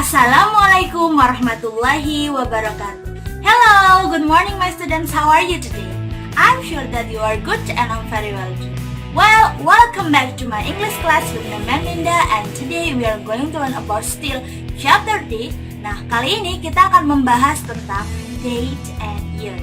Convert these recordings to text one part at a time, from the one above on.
Assalamualaikum warahmatullahi wabarakatuh. Hello, good morning my students. How are you today? I'm sure that you are good and I'm very well too. Well, welcome back to my English class with my Ma'am Linda, and today we are going to learn about still chapter 3. Nah, kali ini kita akan membahas tentang date and year.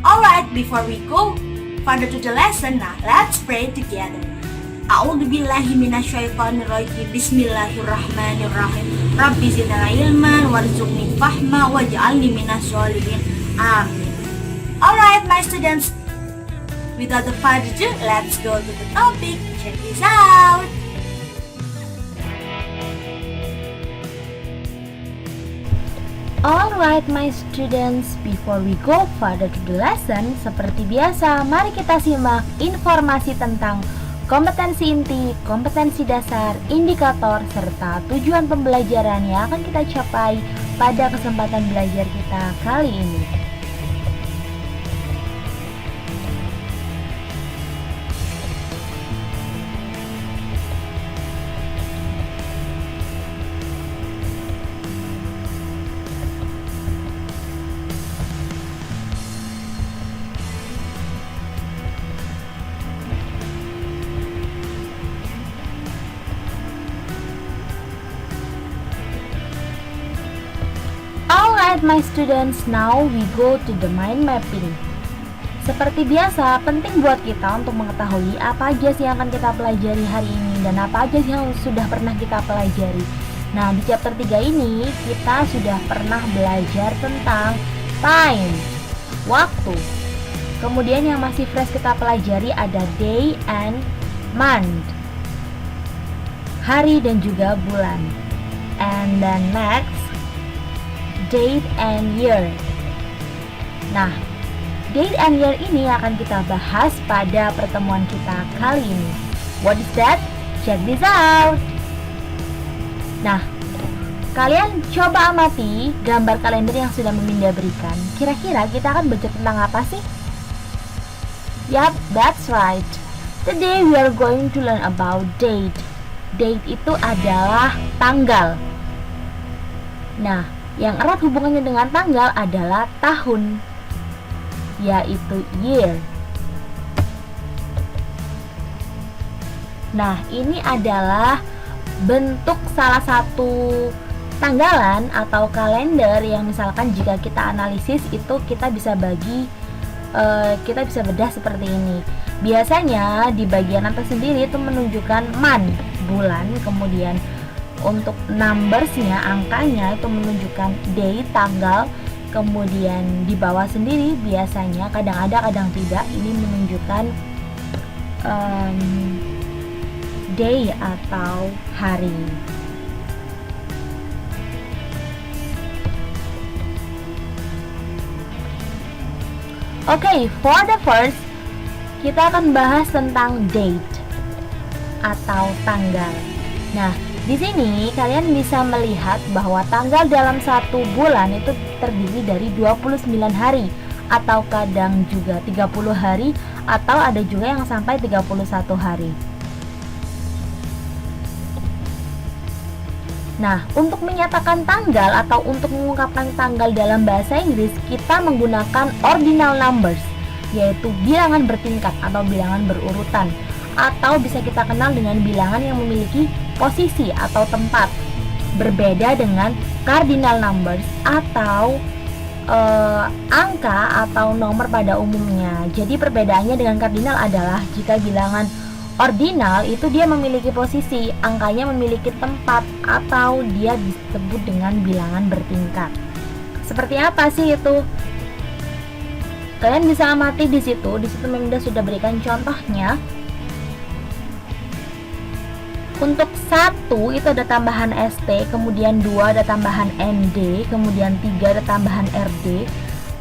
Alright, before we go further to the lesson, nah let's pray together. A'udzubillahi minasyaitonirrajim. Bismillahirrahmanirrahim. Rabbi zidna ilman warzuqni fahma waj'alni minas sholihin. Amin. Alright my students, without further ado, let's go to the topic. Check this out. Alright my students, before we go further to the lesson, seperti biasa, mari kita simak informasi tentang kompetensi inti, kompetensi dasar, indikator, serta tujuan pembelajaran yang akan kita capai pada kesempatan belajar kita kali ini. Alright my students, now we go to the mind mapping. Seperti biasa, penting buat kita untuk mengetahui apa aja sih yang akan kita pelajari hari ini dan apa aja sih yang sudah pernah kita pelajari. Nah, di chapter 3 ini kita sudah pernah belajar tentang time, waktu. Kemudian yang masih fresh kita pelajari ada day and month, hari dan juga bulan. And then next, date and year. Nah, date and year ini akan kita bahas pada pertemuan kita kali ini. What is that? Check this out. Nah, kalian coba amati gambar kalender yang sudah Meminda berikan. Kira-kira kita akan belajar tentang apa sih? Yup, that's right. Today we are going to learn about date. Date itu adalah tanggal. Nah, yang erat hubungannya dengan tanggal adalah tahun, yaitu year. Nah, ini adalah bentuk salah satu tanggalan atau kalender yang misalkan jika kita analisis itu kita bisa bedah seperti ini. Biasanya di bagian atas sendiri itu menunjukkan month, bulan, kemudian untuk numbersnya, angkanya itu menunjukkan day, tanggal. Kemudian di bawah sendiri biasanya kadang ada kadang tidak, ini menunjukkan day atau hari. Oke, for the first kita akan bahas tentang date atau tanggal. Nah, di sini kalian bisa melihat bahwa tanggal dalam satu bulan itu terdiri dari 29 hari atau kadang juga 30 hari atau ada juga yang sampai 31 hari. Nah, untuk menyatakan tanggal atau untuk mengungkapkan tanggal dalam bahasa Inggris, kita menggunakan ordinal numbers, yaitu bilangan bertingkat atau bilangan berurutan, atau bisa kita kenal dengan bilangan yang memiliki posisi atau tempat. Berbeda dengan cardinal numbers atau angka atau nomor pada umumnya. Jadi perbedaannya dengan cardinal adalah jika bilangan ordinal itu dia memiliki posisi, angkanya memiliki tempat, atau dia disebut dengan bilangan bertingkat. Seperti apa sih itu? Kalian bisa amati di situ Meminda sudah berikan contohnya. Untuk 1 itu ada tambahan ST, kemudian 2 ada tambahan ND, kemudian 3 ada tambahan RD,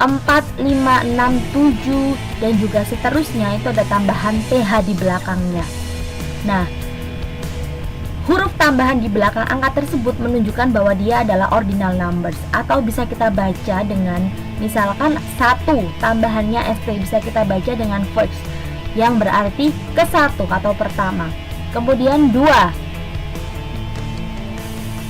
4, 5, 6, 7 dan juga seterusnya itu ada tambahan TH di belakangnya. Nah, huruf tambahan di belakang angka tersebut menunjukkan bahwa dia adalah ordinal numbers, atau bisa kita baca dengan misalkan 1 tambahannya ST bisa kita baca dengan first yang berarti ke-1 atau pertama. Kemudian 2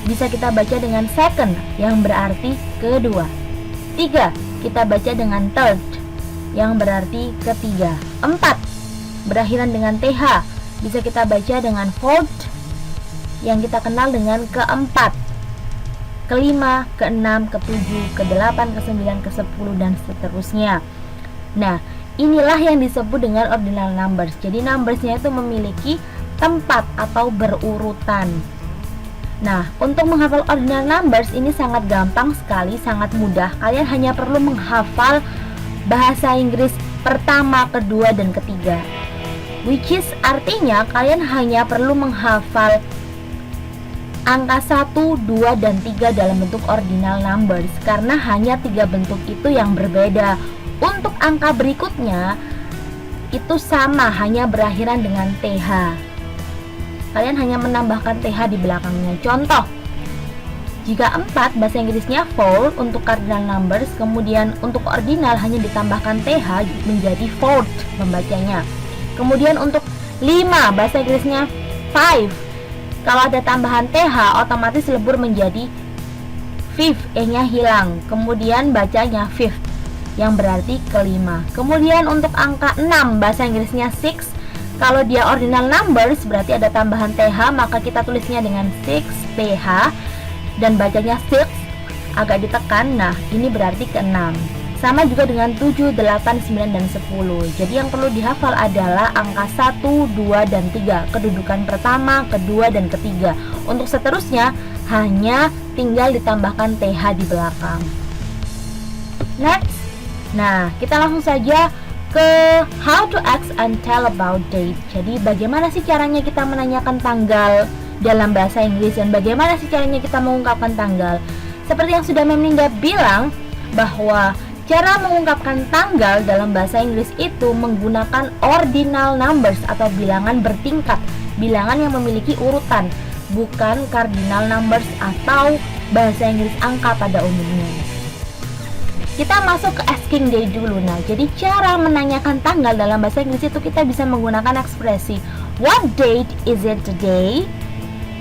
bisa kita baca dengan second yang berarti kedua. 3 kita baca dengan third yang berarti ketiga. 4 berakhiran dengan TH bisa kita baca dengan fourth yang kita kenal dengan keempat, kelima, keenam, ketujuh, kedelapan, kesembilan, ke-10 dan seterusnya. Nah, inilah yang disebut dengan ordinal numbers. Jadi numbersnya itu memiliki tempat atau berurutan. Nah, untuk menghafal ordinal numbers ini sangat gampang sekali, sangat mudah. Kalian hanya perlu menghafal bahasa Inggris pertama, kedua, dan ketiga. Which is artinya kalian hanya perlu menghafal angka 1, 2, dan 3 dalam bentuk ordinal numbers, karena hanya 3 bentuk itu yang berbeda. Untuk angka berikutnya itu sama, hanya berakhiran dengan TH. Kalian hanya menambahkan TH di belakangnya. Contoh, jika 4 bahasa Inggrisnya four untuk cardinal numbers, kemudian untuk ordinal hanya ditambahkan TH menjadi fourth membacanya. Kemudian untuk 5 bahasa Inggrisnya five, kalau ada tambahan TH otomatis lebur menjadi fifth, nya hilang, kemudian bacanya fifth yang berarti kelima. Kemudian untuk angka 6 bahasa Inggrisnya six, kalau dia ordinal numbers berarti ada tambahan TH, maka kita tulisnya dengan 6 TH dan bacanya 6 agak ditekan. Nah, ini berarti ke-6. Sama juga dengan 7, 8, 9, dan 10. Jadi yang perlu dihafal adalah angka 1, 2, dan 3, kedudukan pertama, kedua, dan ketiga. Untuk seterusnya hanya tinggal ditambahkan TH di belakang. Next. Nah, kita langsung saja ke how to ask and tell about date. Jadi bagaimana sih caranya kita menanyakan tanggal dalam bahasa Inggris, dan bagaimana sih caranya kita mengungkapkan tanggal. Seperti yang sudah Mem Linda bilang, bahwa cara mengungkapkan tanggal dalam bahasa Inggris itu menggunakan ordinal numbers atau bilangan bertingkat, bilangan yang memiliki urutan, bukan cardinal numbers atau bahasa Inggris angka pada umumnya. Kita masuk ke asking date dulu. Nah, jadi cara menanyakan tanggal dalam bahasa Inggris itu kita bisa menggunakan ekspresi what date is it today?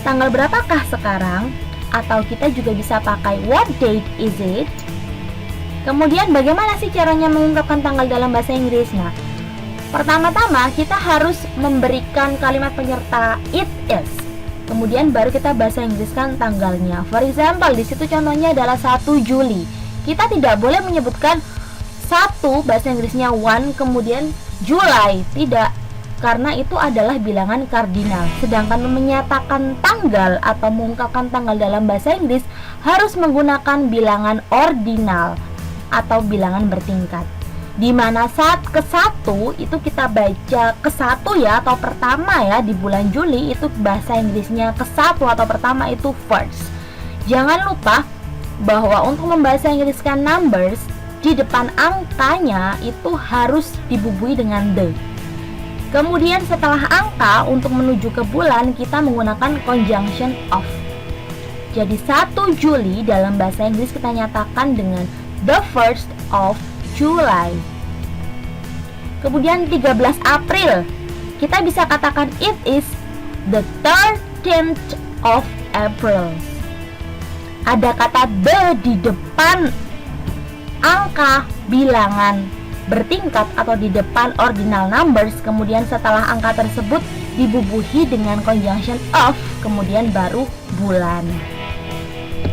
Tanggal berapakah sekarang? Atau kita juga bisa pakai what date is it? Kemudian bagaimana sih caranya mengungkapkan tanggal dalam bahasa Inggris? Nah, pertama-tama kita harus memberikan kalimat penyerta it is. Kemudian baru kita bahasa Inggriskan tanggalnya. For example, di situ contohnya adalah 1 Juli. Kita tidak boleh menyebutkan 1 bahasa Inggrisnya one kemudian July, tidak, karena itu adalah bilangan kardinal. Sedangkan menyatakan tanggal atau mengungkapkan tanggal dalam bahasa Inggris harus menggunakan bilangan ordinal atau bilangan bertingkat, di mana saat ke-1 itu kita baca ke-1 ya, atau pertama ya, di bulan Juli itu bahasa Inggrisnya ke-1 atau pertama itu first. Jangan lupa bahwa untuk membahasa Inggriskan numbers, di depan angkanya itu harus dibubuhi dengan the. Kemudian setelah angka, untuk menuju ke bulan kita menggunakan conjunction of. Jadi 1 Juli dalam bahasa Inggris kita nyatakan dengan the 1st of July. Kemudian 13 April kita bisa katakan it is the 13th of April. Ada kata the di depan angka bilangan bertingkat atau di depan ordinal numbers, kemudian setelah angka tersebut dibubuhi dengan conjunction of, kemudian baru bulan.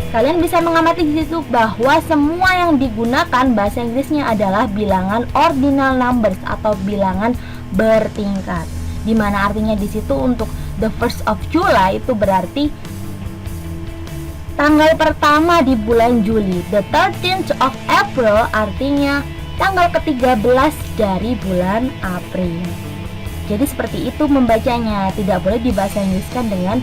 Kalian bisa mengamati di situ bahwa semua yang digunakan bahasa Inggrisnya adalah bilangan ordinal numbers atau bilangan bertingkat. Dimana artinya di situ untuk the 1st of July itu berarti tanggal pertama di bulan Juli. The 13th of April artinya tanggal ke-13 dari bulan April. Jadi seperti itu membacanya, tidak boleh dibahasa Inggriskan dengan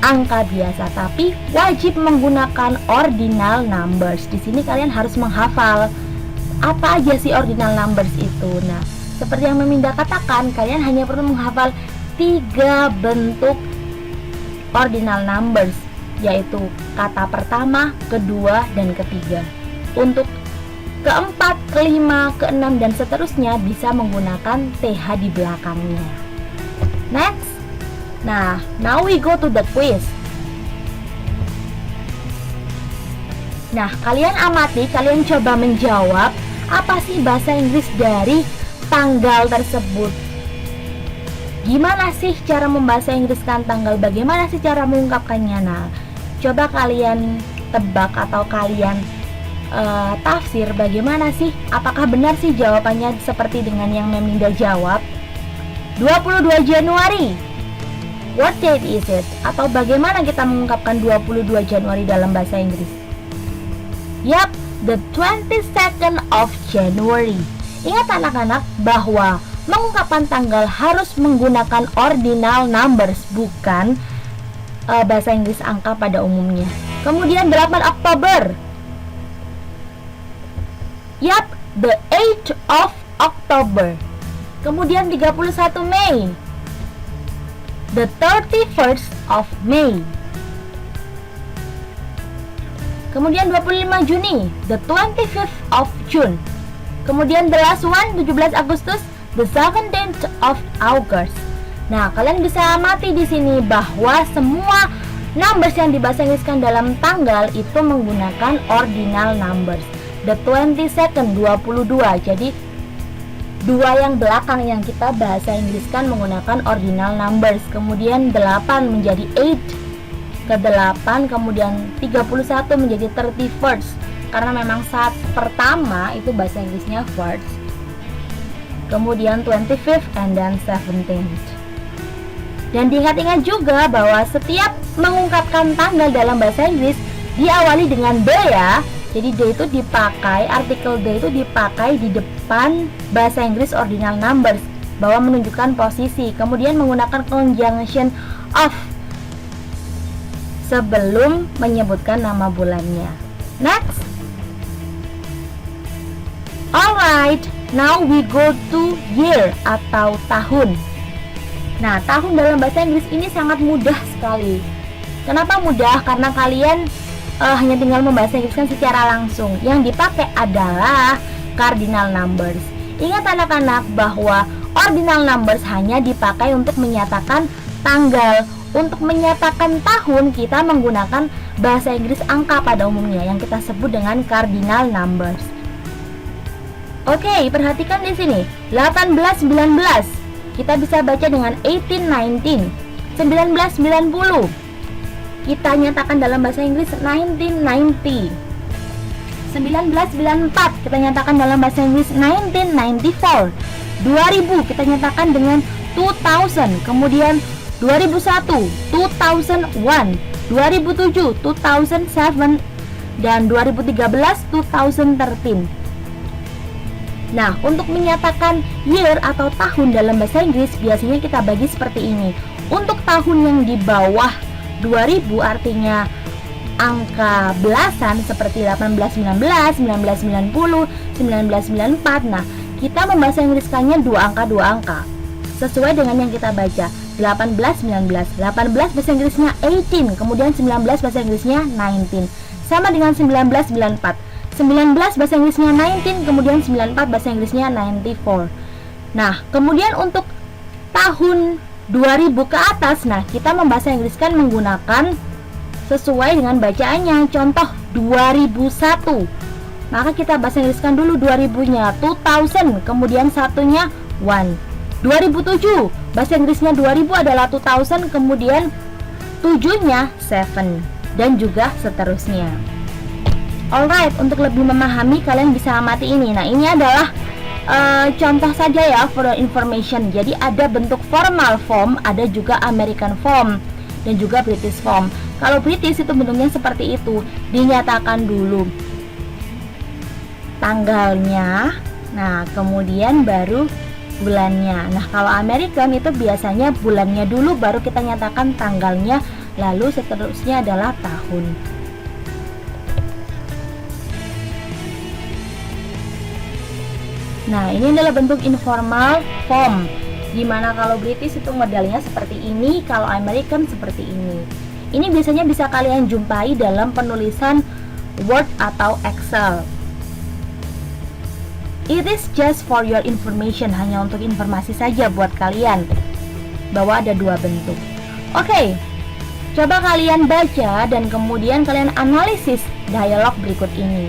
angka biasa, tapi wajib menggunakan ordinal numbers. Di sini kalian harus menghafal apa aja sih ordinal numbers itu. Nah, seperti yang Meminda katakan, kalian hanya perlu menghafal 3 bentuk ordinal numbers, yaitu kata pertama, kedua, dan ketiga. Untuk keempat, kelima, keenam, dan seterusnya bisa menggunakan TH di belakangnya. Next. Nah, now we go to the quiz. Nah, kalian amati, kalian coba menjawab apa sih bahasa Inggris dari tanggal tersebut. Gimana sih cara membahasa Inggriskan tanggal? Bagaimana sih cara mengungkapkannya? Nah, coba kalian tebak atau kalian tafsir bagaimana sih? Apakah benar sih jawabannya seperti dengan yang Meminda jawab? 22 Januari. What date is it? Atau bagaimana kita mengungkapkan 22 Januari dalam bahasa Inggris? Yap, the 22nd of January. Ingat anak-anak bahwa mengungkapkan tanggal harus menggunakan ordinal numbers, bukan bahasa Inggris angka pada umumnya. Kemudian 8 Oktober. Yap, the 8th of October. Kemudian 31 Mei. The 31st of May. Kemudian 25 Juni, the 25th of June. Kemudian the last one, 17 Agustus, the 17th of August. Nah, kalian bisa amati di sini bahwa semua numbers yang dibahasa Inggriskan dalam tanggal itu menggunakan ordinal numbers. The 22nd, 22. Jadi dua yang belakang yang kita bahasa Inggriskan menggunakan ordinal numbers. Kemudian 8 menjadi 8 ke 8, kemudian 31 menjadi 31st, karena memang saat pertama itu bahasa Inggrisnya first. Kemudian 25th and then 17th. Dan diingat-ingat juga bahwa setiap mengungkapkan tanggal dalam bahasa Inggris diawali dengan the ya. Jadi the itu dipakai, artikel the itu dipakai di depan bahasa Inggris ordinal numbers, bahwa menunjukkan posisi. Kemudian menggunakan conjunction of sebelum menyebutkan nama bulannya. Next. Alright, now we go to year atau tahun. Nah, tahun dalam bahasa Inggris ini sangat mudah sekali. Kenapa mudah? Karena kalian hanya tinggal membahasa Inggriskan secara langsung. Yang dipakai adalah cardinal numbers. Ingat anak-anak bahwa ordinal numbers hanya dipakai untuk menyatakan tanggal. Untuk menyatakan tahun kita menggunakan bahasa Inggris angka pada umumnya yang kita sebut dengan cardinal numbers. Oke, perhatikan di sini. 1819 kita bisa baca dengan 1819. 1990 kita nyatakan dalam bahasa Inggris 1990. 1994 kita nyatakan dalam bahasa Inggris 1994. 2000 kita nyatakan dengan 2000. Kemudian 2001, 2001, 2007, 2007, dan 2013, 2013. Nah, untuk menyatakan year atau tahun dalam bahasa Inggris biasanya kita bagi seperti ini. Untuk tahun yang di bawah 2000 artinya angka belasan seperti 1819, 1990, 1994. Nah, kita membahasa Inggriskannya dua angka sesuai dengan yang kita baca. 1819, 18 bahasa Inggrisnya 18, kemudian 19 bahasa Inggrisnya 19. Sama dengan 1994, 19 bahasa Inggrisnya 19, kemudian 94 bahasa Inggrisnya 94. Nah, kemudian untuk tahun 2000 ke atas, nah kita membahasa Inggriskan menggunakan sesuai dengan bacaannya. Contoh 2001, maka kita bahasa Inggriskan dulu 2000-nya 2000, kemudian satunya 1. 2007, bahasa Inggrisnya 2000 adalah 2000, kemudian 7-nya 7, dan juga seterusnya. Alright, untuk lebih memahami kalian bisa amati ini. Nah, ini adalah contoh saja ya, for information. Jadi ada bentuk formal form, ada juga American form, dan juga British form. Kalau British itu bentuknya seperti itu, dinyatakan dulu tanggalnya, nah kemudian baru bulannya. Nah, kalau American itu biasanya bulannya dulu baru kita nyatakan tanggalnya, lalu seterusnya adalah tahun. Nah, ini adalah bentuk informal form, dimana kalau British itu modelnya seperti ini, kalau American seperti ini. Ini biasanya bisa kalian jumpai dalam penulisan Word atau Excel. It is just for your information, hanya untuk informasi saja buat kalian bahwa ada dua bentuk. Oke, coba kalian baca dan kemudian kalian analisis dialog berikut ini.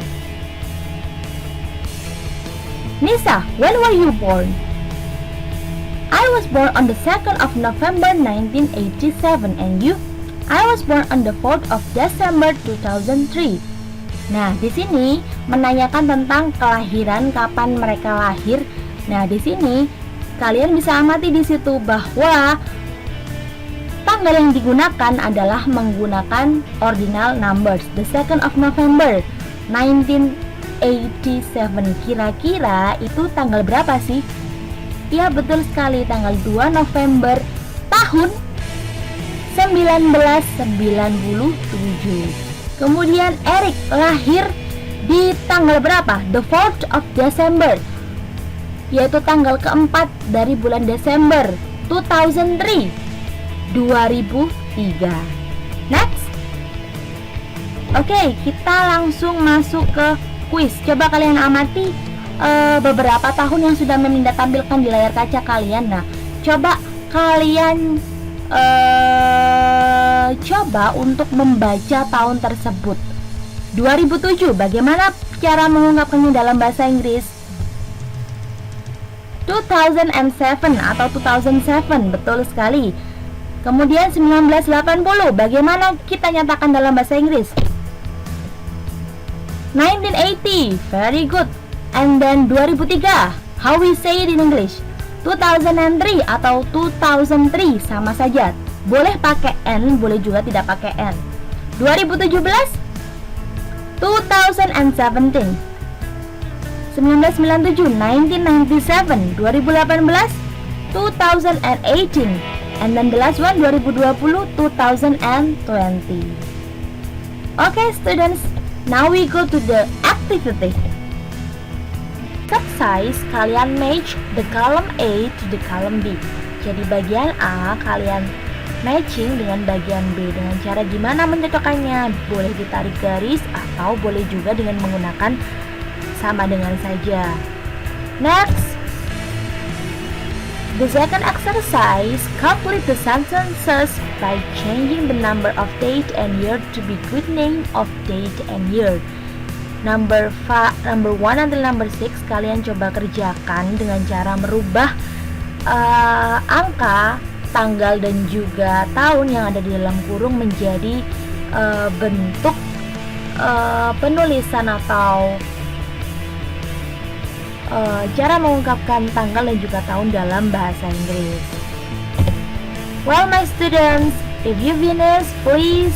Nisa, when were you born? I was born on the 2nd of November 1987, and you? I was born on the 4th of December 2003. Nah, di sini menanyakan tentang kelahiran, kapan mereka lahir. Nah, di sini kalian bisa amati di situ bahwa tanggal yang digunakan adalah menggunakan ordinal numbers. The 2nd of November 1987. Kira-kira itu tanggal berapa sih? Ya, betul sekali, tanggal 2 November tahun 1997. Kemudian Eric lahir di tanggal berapa? The 4th of December, yaitu tanggal keempat dari bulan Desember 2003. Next. Oke, kita langsung masuk ke quiz. Coba kalian amati beberapa tahun yang sudah Meminda tampilkan di layar kaca kalian. Nah, coba kalian coba untuk membaca tahun tersebut. 2007, bagaimana cara mengungkapkannya dalam bahasa Inggris? 2007 atau 2007, betul sekali. Kemudian 1980, bagaimana kita nyatakan dalam bahasa Inggris? 1980, very good. And then 2003, how we say it in English? 2003 atau 2003 sama saja. Boleh pakai N, boleh juga tidak pakai N. 2017, 2017. 1997, 1997. 2018, 2018. And then the last one, 2020, 2020. Okay, students, now we go to the activity. Exercise, kalian match the column A to the column B. Jadi bagian A kalian matching dengan bagian B. Dengan cara gimana mencocokkannya? Boleh ditarik garis atau boleh juga dengan menggunakan sama dengan saja. Next, the second exercise, complete the sentences by changing the number of date and year to be good name of date and year. Number 1 dan number 6 kalian coba kerjakan dengan cara merubah angka, tanggal dan juga tahun yang ada di dalam kurung menjadi bentuk penulisan atau cara mengungkapkan tanggal dan juga tahun dalam bahasa Inggris. Well, my students, if you finish, please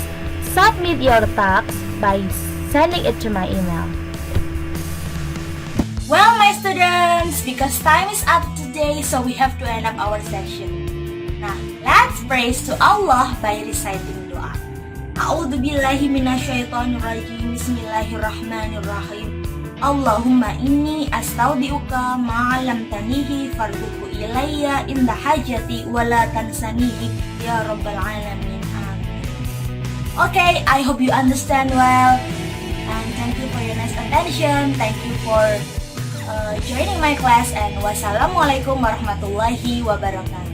submit your tasks by sending it to my email. Well, my students, because time is up today, so we have to end up our session. Now, let's praise to Allah by reciting doa. A'udzu billahi minasyaitonir rajim. Bismillahirrahmanirrahim. Allahumma inni astaudiuka ma 'allamtanihi farzuqhu ilayya inda hajati wa la tansanihi ya rabbal alamin. Amin. Okay, I hope you understand well. And thank you for your nice attention. Thank you for joining my class, and wassalamualaikum warahmatullahi wabarakatuh.